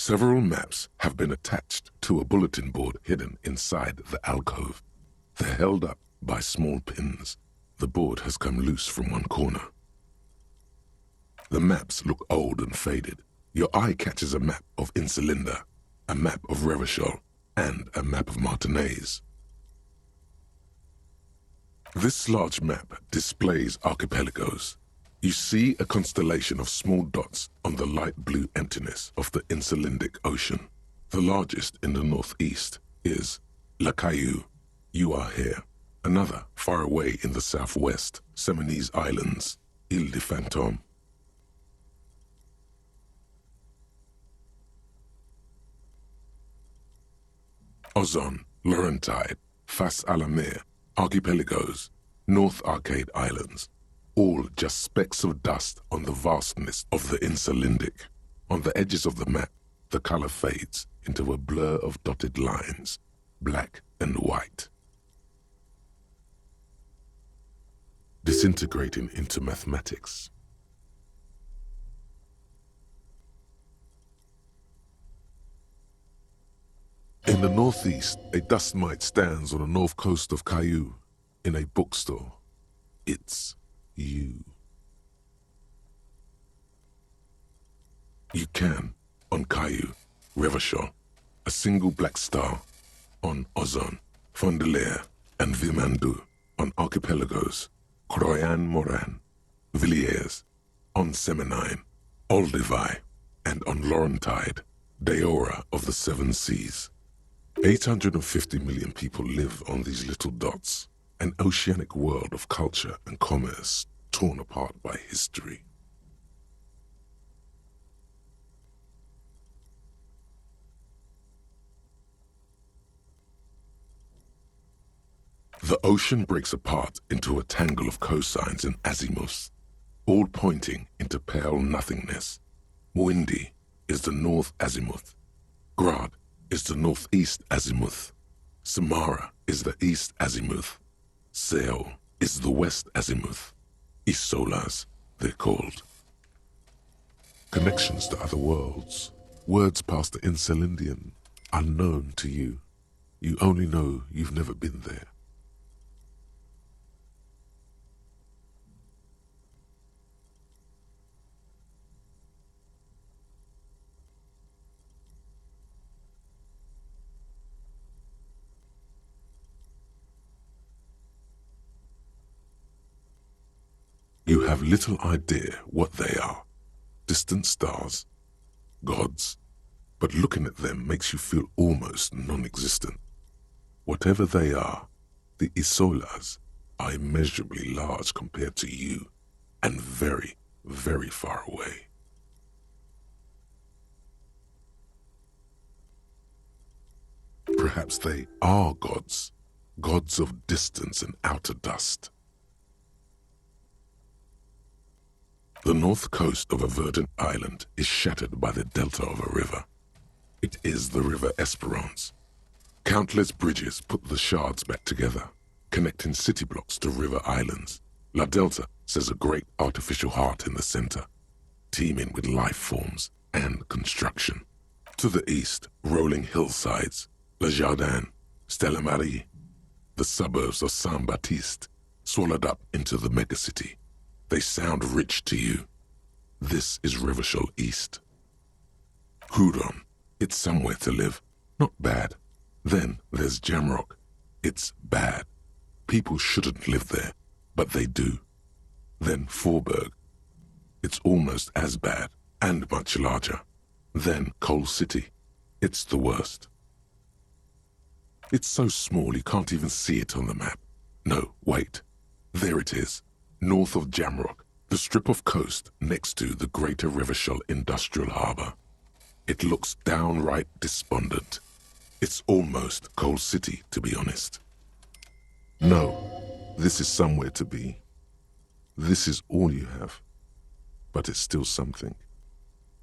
Several maps have been attached to a bulletin board hidden inside the alcove. They're held up by small pins. The board has come loose from one corner. The maps look old and faded. Your eye catches a map of Insulinda, a map of Revachol, and a map of Martinez. This large map displays archipelagos. You see a constellation of small dots on the light blue emptiness of the Insulindic Ocean. The largest in the northeast is La Caillou. You are here. Another, far away in the southwest, Seminese Islands, Ile de Fantôme. Ozon, Laurentide, Fas à la Mer, Archipelagos, North Arcade Islands, all just specks of dust on the vastness of the Insulindic. On the edges of the map, the color fades into a blur of dotted lines, black and white, disintegrating into mathematics. In the northeast, a dust mite stands on the north coast of Caillou in a bookstore. It's you. You can, on Caillou, Revachol, a single black star, on Ozon, Fondelier, and Vilmandu, on Archipelagos, Croyan Moran, Villiers, on Seminine, Olduvai, and on Laurentide, Deora of the Seven Seas. 850 million people live on these little dots, an oceanic world of culture and commerce torn apart by history. The ocean breaks apart into a tangle of cosines and azimuths, all pointing into pale nothingness. Mwindi is the north azimuth. Grad is the northeast azimuth. Samara is the east azimuth. Seo is the west azimuth. Isolas, they're called. Connections to other worlds, words past the Insulindian, unknown to you. You only know you've never been there. You have little idea what they are. Distant stars, gods, but looking at them makes you feel almost non-existent. Whatever they are, the Isolas are immeasurably large compared to you, and very, very far away. Perhaps they are gods, gods of distance and outer dust. The north coast of a verdant island is shattered by the delta of a river. It is the River Esperance. Countless bridges put the shards back together, connecting city blocks to river islands. La Delta says a great artificial heart in the center, teeming with life forms and construction. To the east, rolling hillsides, Le Jardin, Stella Marie, the suburbs of Saint-Baptiste, swallowed up into the megacity. They sound rich to you. This is Revachol East. Hudon, it's somewhere to live. Not bad. Then there's Jamrock. It's bad. People shouldn't live there, but they do. Then Forberg. It's almost as bad, and much larger. Then Coal City. It's the worst. It's so small you can't even see it on the map. No, wait. There it is. North of Jamrock, the strip of coast next to the Greater Revachol Industrial Harbour. It looks downright despondent. It's almost Coal City, to be honest. No, this is somewhere to be. This is all you have. But it's still something.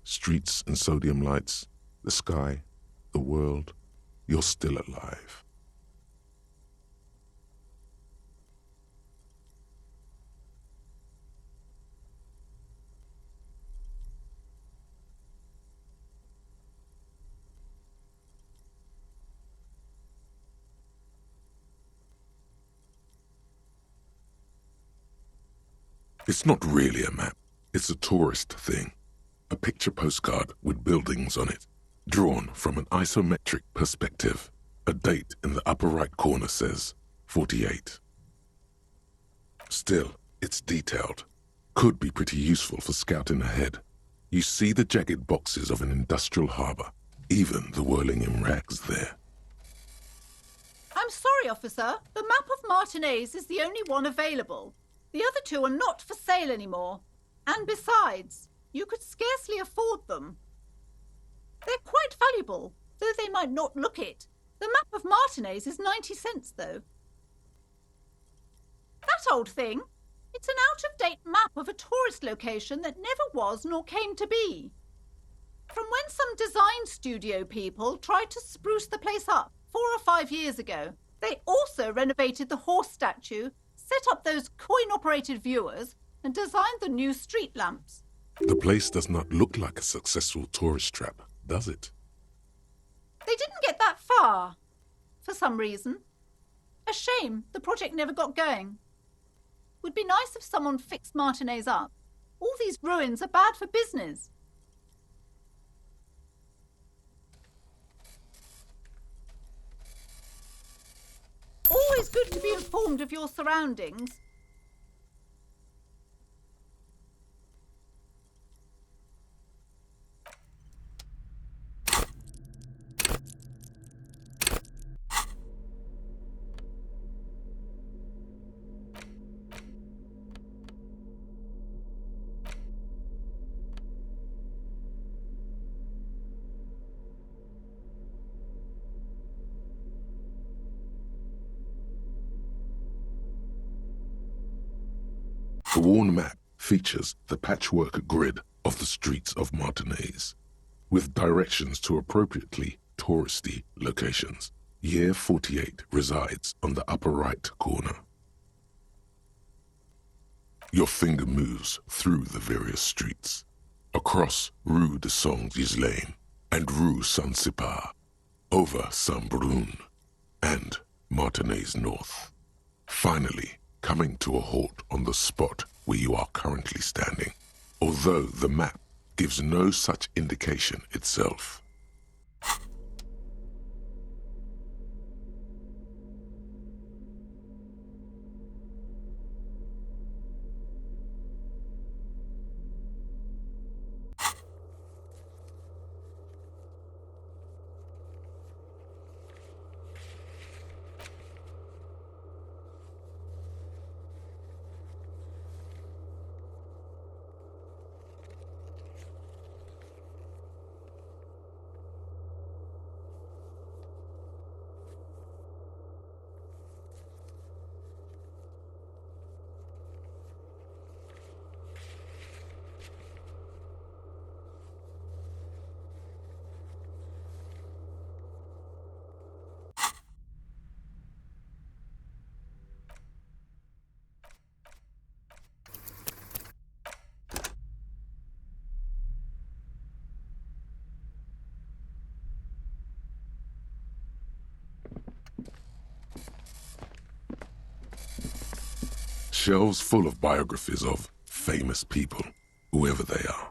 Streets and sodium lights, the sky, the world. You're still alive. It's not really a map. It's a tourist thing. A picture postcard with buildings on it, drawn from an isometric perspective. A date in the upper right corner says 48. Still, it's detailed. Could be pretty useful for scouting ahead. You see the jagged boxes of an industrial harbor, even the whirling in rags there. I'm sorry, officer. The map of Martinez is the only one available. The other two are not for sale anymore. And besides, you could scarcely afford them. They're quite valuable, though they might not look it. The map of Martinez is 90 cents, though. That old thing? It's an out-of-date map of a tourist location that never was nor came to be. From when some design studio people tried to spruce the place up 4 or 5 years ago. They also renovated the horse statue, set up those coin-operated viewers, and designed the new street lamps. The place does not look like a successful tourist trap, does it? They didn't get that far, for some reason. A shame the project never got going. Would be nice if someone fixed Martinez up. All these ruins are bad for business. Always good to be informed of your surroundings. The worn map features the patchwork grid of the streets of Martinez, with directions to appropriately touristy locations. Year 48 resides on the upper right corner. Your finger moves through the various streets, across Rue de Saint-Ghislain and Rue Saint-Sipar, over Saint-Brun and Martinez North, finally coming to a halt on the spot where you are currently standing, although the map gives no such indication itself. Shelves full of biographies of famous people, whoever they are.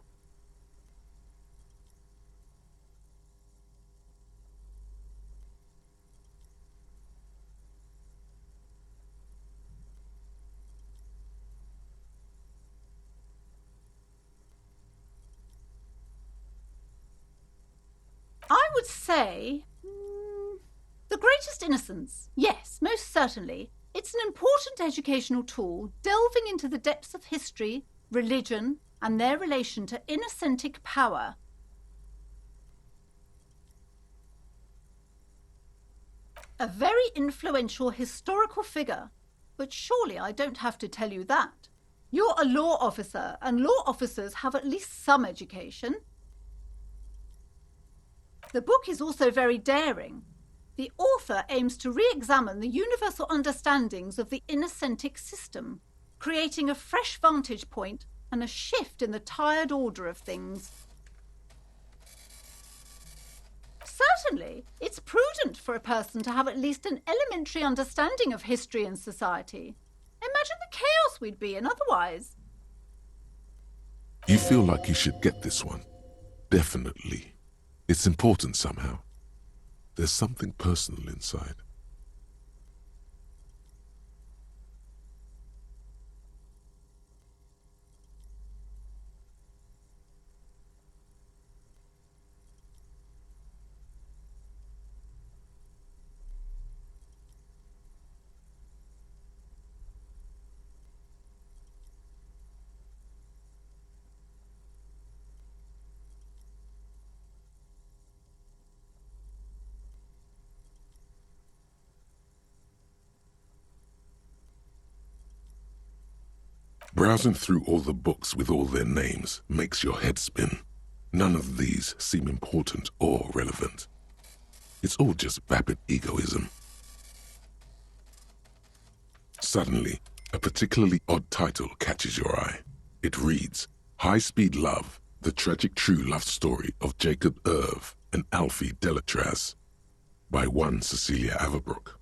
I would say... The Greatest Innocence. Yes, most certainly. It's an important educational tool, delving into the depths of history, religion, and their relation to innocentic power. A very influential historical figure, but surely I don't have to tell you that. You're a law officer, and law officers have at least some education. The book is also very daring. The author aims to re-examine the universal understandings of the innocentic system, creating a fresh vantage point and a shift in the tired order of things. Certainly, it's prudent for a person to have at least an elementary understanding of history and society. Imagine the chaos we'd be in otherwise. You feel like you should get this one. Definitely. It's important somehow. There's something personal inside. Browsing through all the books with all their names makes your head spin. None of these seem important or relevant. It's all just vapid egoism. Suddenly, a particularly odd title catches your eye. It reads, High Speed Love, the tragic true love story of Jacob Irv and Alfie Delatraz, by one Cecilia Averbrook.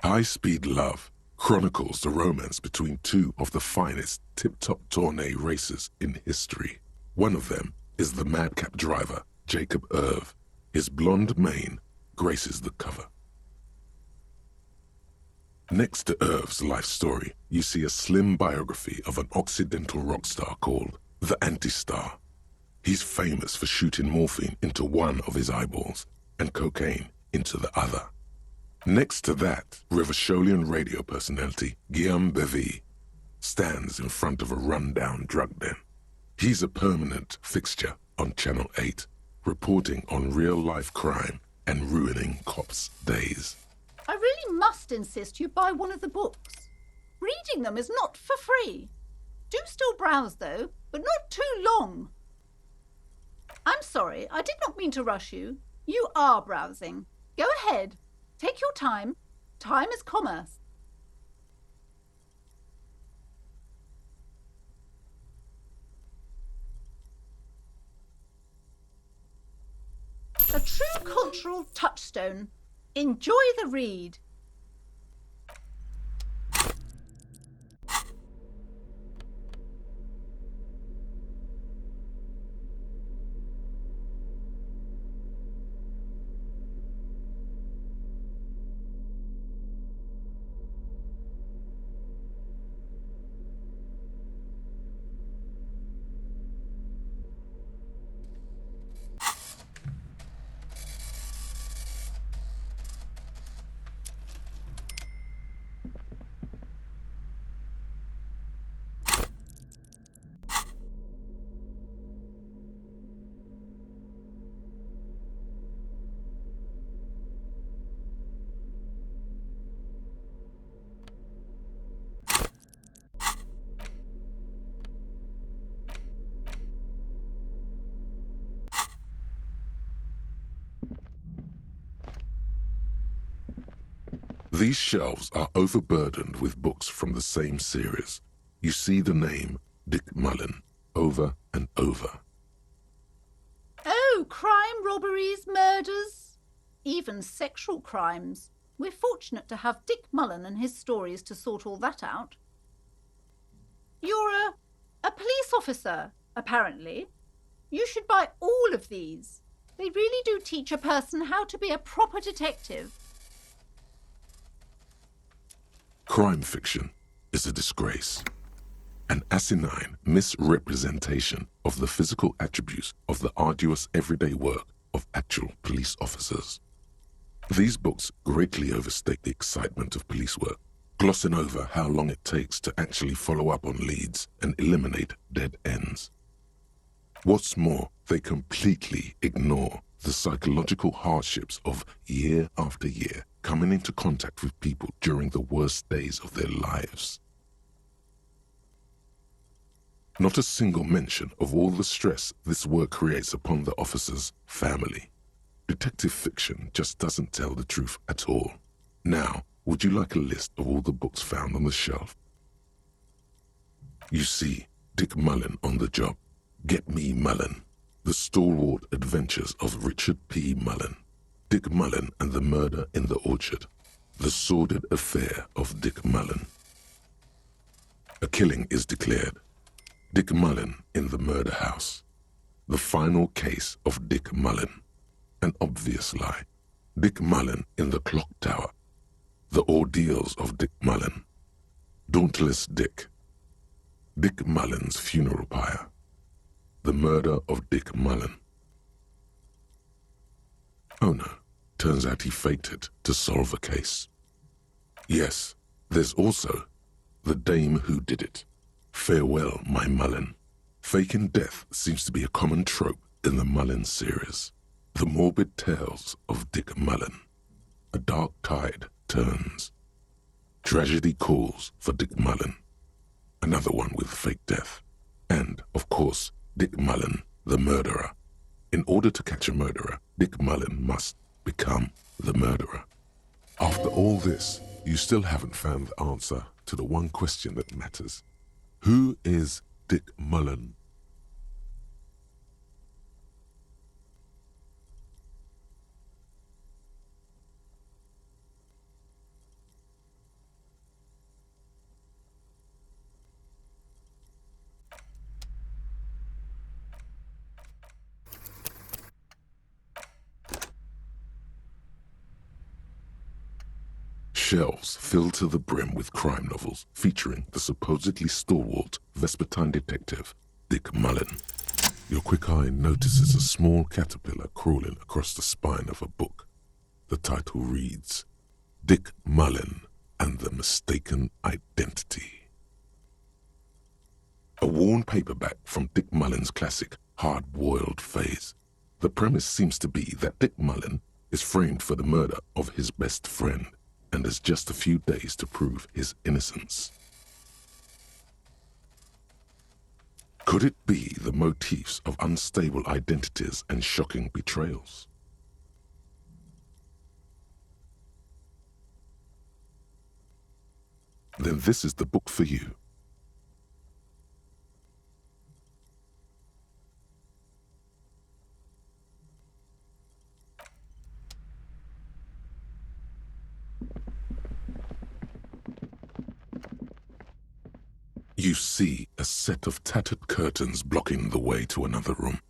High Speed Love chronicles the romance between two of the finest tip-top tourney racers in history. One of them is the madcap driver, Jacob Irv. His blonde mane graces the cover. Next to Irv's life story, you see a slim biography of an Occidental rock star called the Anti-Star. He's famous for shooting morphine into one of his eyeballs and cocaine into the other. Next to that, Rivasholian radio personality Guillaume Bevy stands in front of a run-down drug den. He's a permanent fixture on Channel 8, reporting on real-life crime and ruining cops' days. I really must insist you buy one of the books. Reading them is not for free. Do still browse, though, but not too long. I'm sorry, I did not mean to rush you. You are browsing. Go ahead. Take your time. Time is commerce. A true cultural touchstone. Enjoy the read. These shelves are overburdened with books from the same series. You see the name Dick Mullen over and over. Oh, crime, robberies, murders, even sexual crimes. We're fortunate to have Dick Mullen and his stories to sort all that out. You're a police officer, apparently. You should buy all of these. They really do teach a person how to be a proper detective. Crime fiction is a disgrace, an asinine misrepresentation of the physical attributes of the arduous everyday work of actual police officers. These books greatly overstate the excitement of police work, glossing over how long it takes to actually follow up on leads and eliminate dead ends. What's more, they completely ignore the psychological hardships of year after year coming into contact with people during the worst days of their lives. Not a single mention of all the stress this work creates upon the officer's family. Detective fiction just doesn't tell the truth at all. Now, would you like a list of all the books found on the shelf? You see Dick Mullen on the job. Get Me Mullen. The Stalwart Adventures of Richard P. Mullen. Dick Mullen and the Murder in the Orchard. The Sordid Affair of Dick Mullen. A killing is declared. Dick Mullen in the murder house. The final case of Dick Mullen. An obvious lie. Dick Mullen in the clock tower. The ordeals of Dick Mullen. Dauntless Dick. Dick Mullen's funeral pyre. The murder of Dick Mullen. Oh no, turns out he faked it to solve a case. Yes, there's also the dame who did it. Farewell, my Mullen. Faking death seems to be a common trope in the Mullen series. The morbid tales of Dick Mullen. A dark tide turns. Tragedy calls for Dick Mullen. Another one with fake death. And, of course, Dick Mullen, the murderer. In order to catch a murderer, Dick Mullen must become the murderer. After all this, you still haven't found the answer to the one question that matters. Who is Dick Mullen? Shelves filled to the brim with crime novels featuring the supposedly stalwart Vespertine detective, Dick Mullen. Your quick eye notices a small caterpillar crawling across the spine of a book. The title reads, Dick Mullen and the Mistaken Identity. A worn paperback from Dick Mullen's classic Hard-Boiled Phase. The premise seems to be that Dick Mullen is framed for the murder of his best friend and has just a few days to prove his innocence. Could it be the motifs of unstable identities and shocking betrayals? Then this is the book for you. You see a set of tattered curtains blocking the way to another room.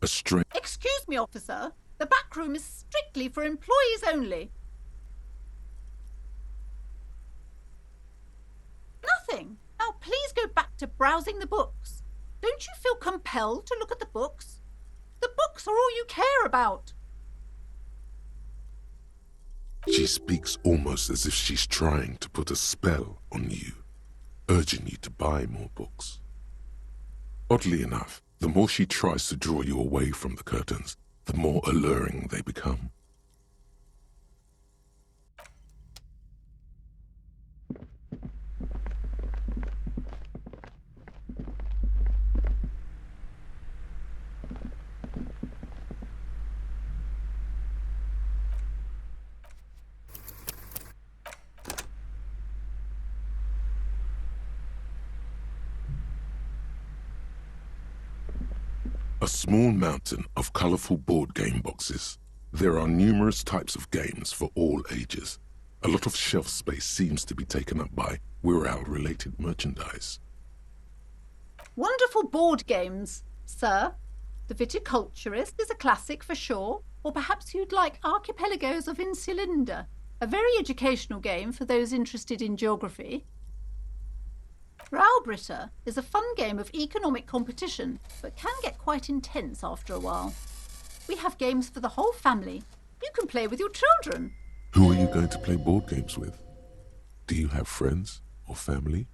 A strange... Excuse me, officer. The back room is strictly for employees only. Nothing. Now please go back to browsing the books. Don't you feel compelled to look at the books? The books are all you care about. She speaks almost as if she's trying to put a spell on you, urging you to buy more books. Oddly enough, the more she tries to draw you away from the curtains, the more alluring they become. A small mountain of colorful board game boxes. There are numerous types of games for all ages. A lot of shelf space seems to be taken up by Wirral-related merchandise. Wonderful board games, sir. The Viticulturist is a classic for sure. Or perhaps you'd like Archipelagos of Insulinda, a very educational game for those interested in geography. Raubritter is a fun game of economic competition, but can get quite intense after a while. We have games for the whole family. You can play with your children. Who are you going to play board games with? Do you have friends or family?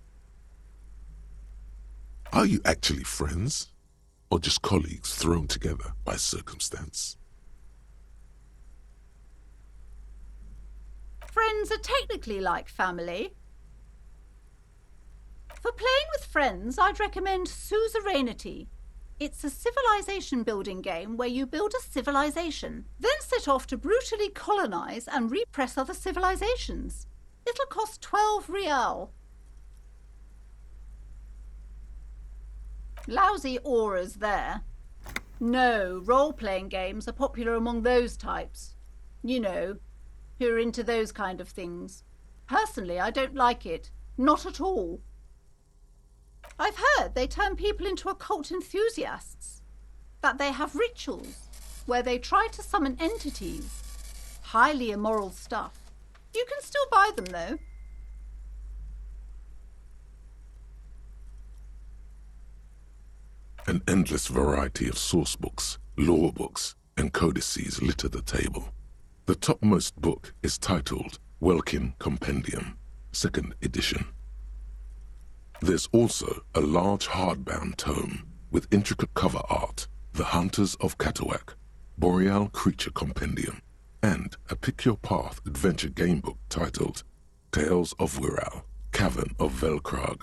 Are you actually friends? Or just colleagues thrown together by circumstance? Friends are technically like family. For playing with friends, I'd recommend Suzerainty. It's a civilization building game where you build a civilization, then set off to brutally colonize and repress other civilizations. It'll cost 12 real. Lousy auras there. No, role-playing games are popular among those types. You know, who are into those kind of things. Personally, I don't like it. Not at all. I've heard they turn people into occult enthusiasts, that they have rituals where they try to summon entities. Highly immoral stuff. You can still buy them, though. An endless variety of source books, law books, and codices litter the table. The topmost book is titled Welkin Compendium, 2nd edition. There's also a large hardbound tome with intricate cover art, The Hunters of Catawak, Boreal Creature Compendium, and a Pick Your Path adventure gamebook titled Tales of Wirral, Cavern of Velkrag.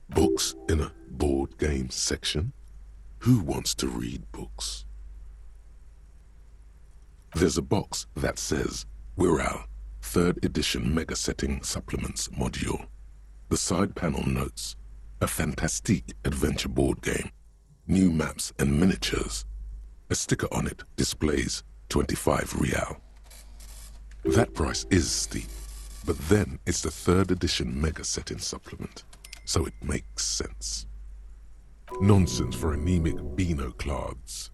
Books in a board game section? Who wants to read books? There's a box that says Wirral, 3rd edition Mega Setting Supplements Module. The side panel notes, a fantastique adventure board game, new maps and miniatures. A sticker on it displays 25 real. That price is steep, but then it's the 3rd edition Mega Setting Supplement, so it makes sense. Nonsense for anemic Beano-clads.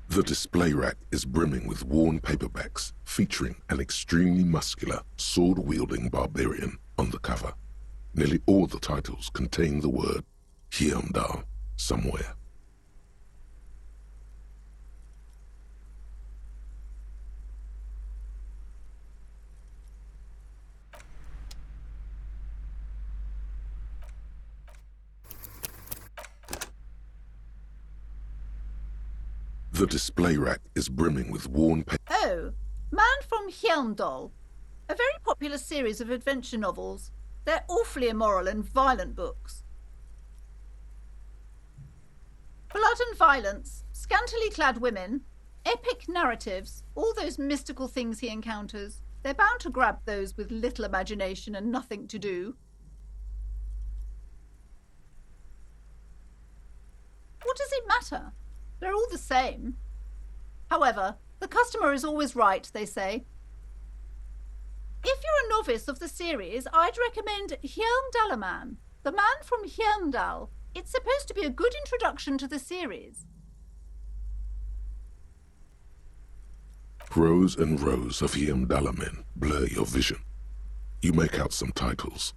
The display rack is brimming with worn paperbacks featuring an extremely muscular, sword-wielding barbarian on the cover. Nearly all the titles contain the word Hyamdal somewhere. The display rack is brimming with worn Oh, Man from Hyamdal. A very popular series of adventure novels. They're awfully immoral and violent books. Blood and violence, scantily clad women, epic narratives, all those mystical things he encounters. They're bound to grab those with little imagination and nothing to do. What does it matter? They're all the same. However, the customer is always right, they say. If you're a novice of the series, I'd recommend Hyamdalaman, the Man from Hyamdal. It's supposed to be a good introduction to the series. Rows and rows of Hyamdalamen blur your vision. You make out some titles.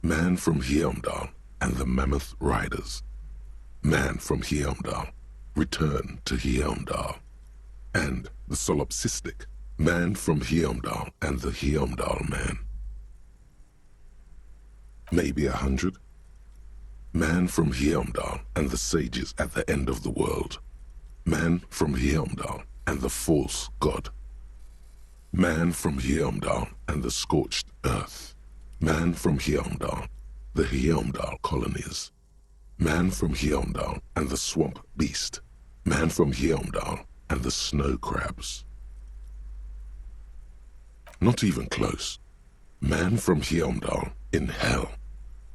Man from Hyamdal and the Mammoth Riders. Man from Hyamdal, Return to Hyamdal. And the solipsistic Man from Hyamdal and the Hyamdal Man. Maybe 100. Man from Hyamdal and the sages at the end of the world. Man from Hyamdal and the false god. Man from Hyamdal and the scorched earth. Man from Hyamdal, the Hyamdal colonies. Man from Hyamdal and the swamp beast. Man from Hyamdal and the snow crabs. Not even close. Man from Hyamdal in hell.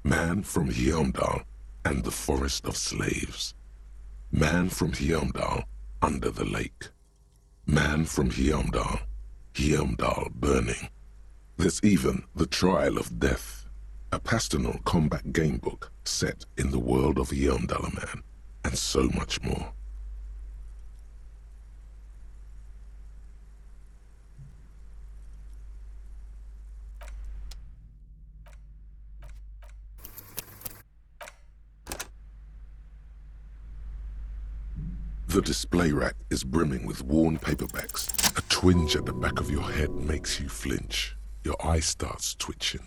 Man from Hyamdal and the forest of slaves. Man from Hyamdal under the lake. Man from Hyamdal, Hyamdal burning. There's even the Trial of Death, a pastoral combat gamebook set in the world of Hyamdalaman, and so much more. The display rack is brimming with worn paperbacks. A twinge at the back of your head makes you flinch. Your eye starts twitching.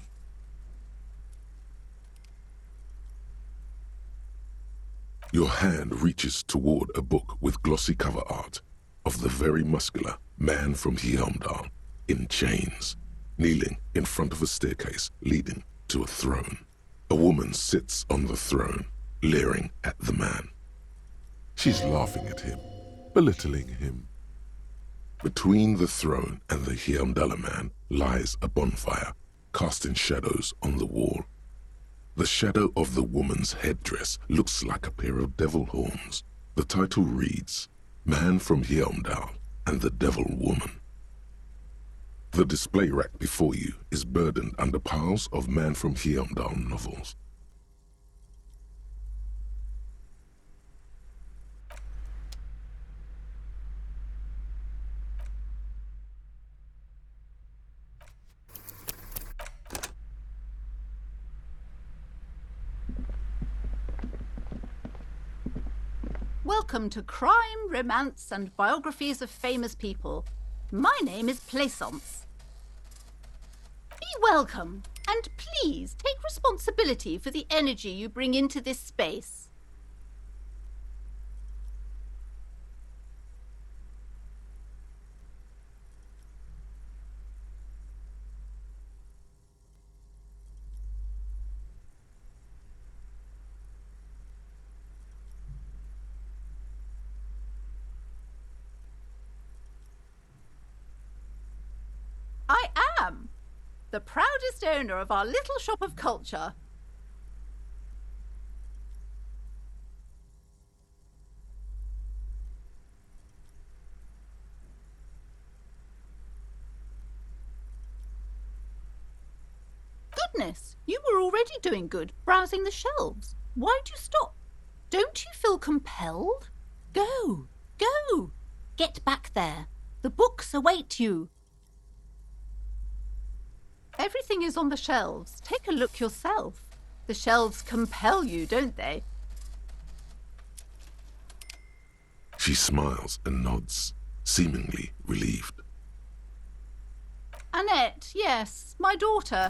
Your hand reaches toward a book with glossy cover art of the very muscular Man from Hyamdal in chains, kneeling in front of a staircase leading to a throne. A woman sits on the throne, leering at the man. She's laughing at him, belittling him. Between the throne and the Hyamdalaman lies a bonfire, casting shadows on the wall. The shadow of the woman's headdress looks like a pair of devil horns. The title reads, Man from Heimdall and the Devil Woman. The display rack before you is burdened under piles of Man from Heimdall novels. Welcome to Crime, Romance, and Biographies of Famous People. My name is Plaisance. Be welcome, and please take responsibility for the energy you bring into this space. I am the proudest owner of our little shop of culture. Goodness, you were already doing good, browsing the shelves. Why'd you stop? Don't you feel compelled? Go, go! Get back there. The books await you. Everything is on the shelves. Take a look yourself. The shelves compel you, don't they? She smiles and nods, seemingly relieved. Annette, yes, my daughter.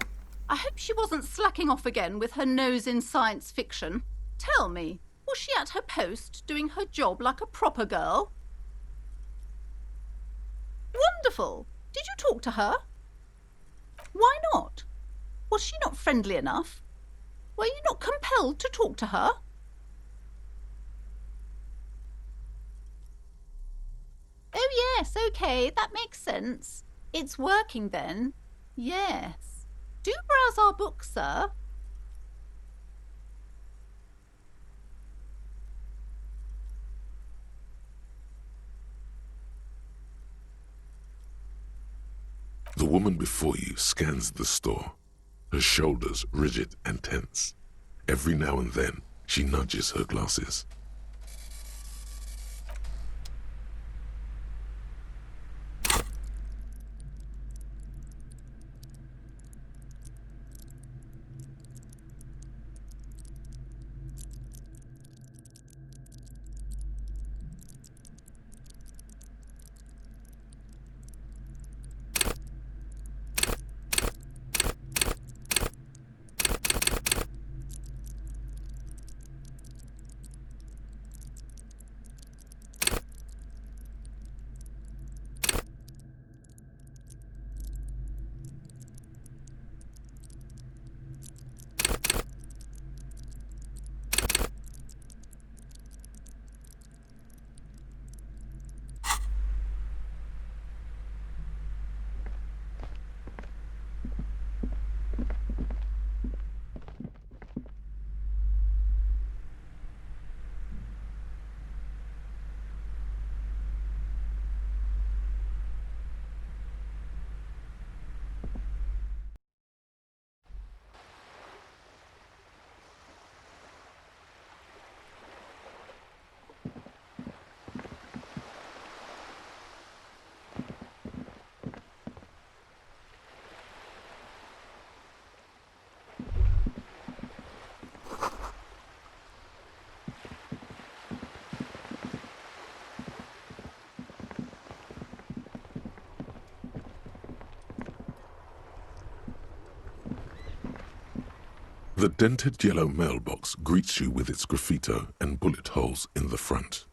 I hope she wasn't slacking off again with her nose in science fiction. Tell me, was she at her post doing her job like a proper girl? Wonderful! Did you talk to her? Why not? Was she not friendly enough? Were you not compelled to talk to her? Oh yes, okay, that makes sense. It's working then. Yes. Do browse our books, sir. The woman before you scans the store, her shoulders rigid and tense. Every now and then, she nudges her glasses. The dented yellow mailbox greets you with its graffito and bullet holes in the front.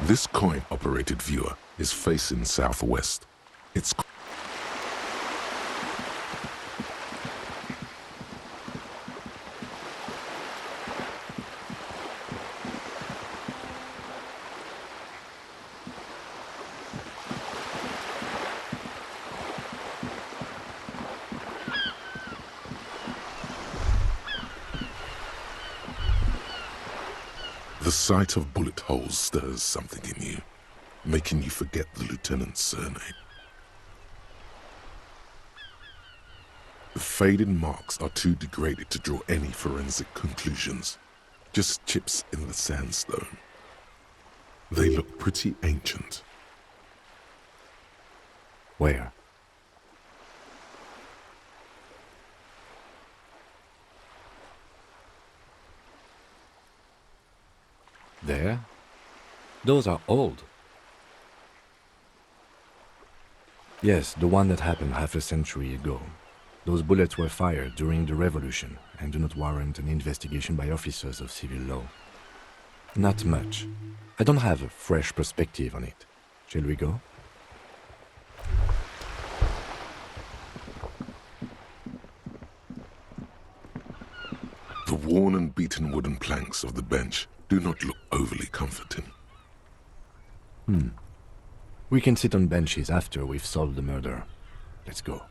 This coin-operated viewer is facing southwest. It's the sight of bullet holes stirs something in you, making you forget the lieutenant's surname. The faded marks are too degraded to draw any forensic conclusions, just chips in the sandstone. They look pretty ancient. Where? There? Those are old. Yes, the one that happened half a century ago. Those bullets were fired during the revolution and do not warrant an investigation by officers of civil law. Not much. I don't have a fresh perspective on it. Shall we go? The worn and beaten wooden planks of the bench do not look overly comforting. We can sit on benches after we've solved the murder. Let's go.